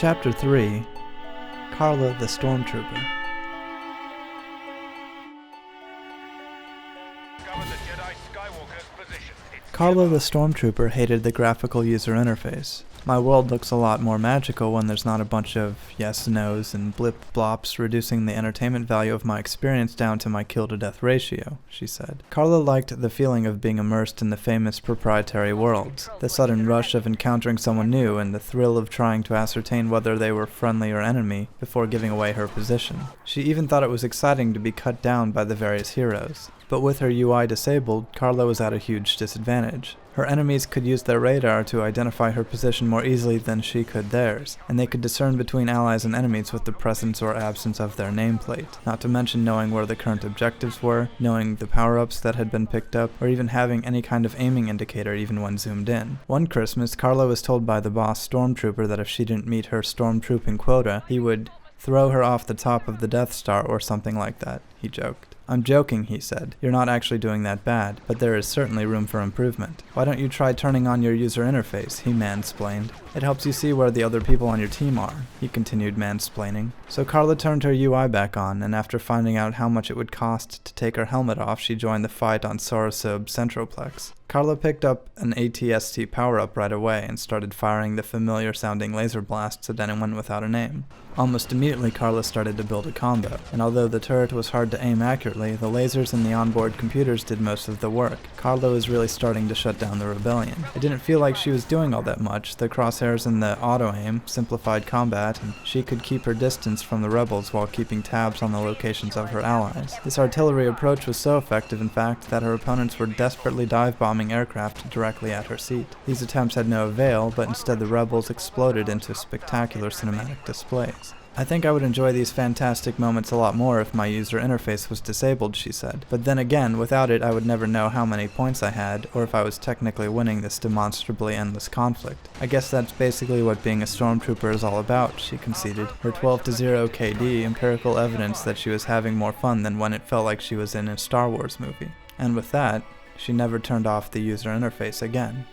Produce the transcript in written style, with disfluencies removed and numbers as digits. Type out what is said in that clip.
Chapter 3 Carla the Stormtrooper. Carla the Stormtrooper hated the graphical user interface. My world looks a lot more magical when there's not a bunch of yes-nos and blip-blops reducing the entertainment value of my experience down to my kill-to-death ratio, she said. Carla liked the feeling of being immersed in the famous proprietary worlds, the sudden rush of encountering someone new, and the thrill of trying to ascertain whether they were friendly or enemy before giving away her position. She even thought it was exciting to be cut down by the various heroes. But with her UI disabled, Carla was at a huge disadvantage. Her enemies could use their radar to identify her position more easily than she could theirs, and they could discern between allies and enemies with the presence or absence of their nameplate, not to mention knowing where the current objectives were, knowing the power-ups that had been picked up, or even having any kind of aiming indicator even when zoomed in. One Christmas, Carla was told by the boss Stormtrooper that if she didn't meet her stormtrooping quota, he would throw her off the top of the Death Star or something like that, he joked. "I'm joking," he said. "You're not actually doing that bad, but there is certainly room for improvement. Why don't you try turning on your user interface?" he mansplained. "It helps you see where the other people on your team are," he continued mansplaining. So Carla turned her UI back on, and after finding out how much it would cost to take her helmet off, she joined the fight on Sorosob Centroplex. Carla picked up an ATST power-up right away and started firing the familiar-sounding laser blasts at anyone without a name. Almost immediately, Carla started to build a combo, and although the turret was hard to aim accurately, the lasers and the onboard computers did most of the work. Carla was really starting to shut down the rebellion. It didn't feel like she was doing all that much. The crosshairs and the auto-aim simplified combat, and she could keep her distance from the rebels while keeping tabs on the locations of her allies. This artillery approach was so effective, in fact, that her opponents were desperately dive-bombing aircraft directly at her seat. These attempts had no avail, but instead the rebels exploded into spectacular cinematic displays. "I think I would enjoy these fantastic moments a lot more if my user interface was disabled," she said. "But then again, without it I would never know how many points I had, or if I was technically winning this demonstrably endless conflict. I guess that's basically what being a stormtrooper is all about," she conceded, her 12-0 KD empirical evidence that she was having more fun than when it felt like she was in a Star Wars movie. And with that, she never turned off the user interface again.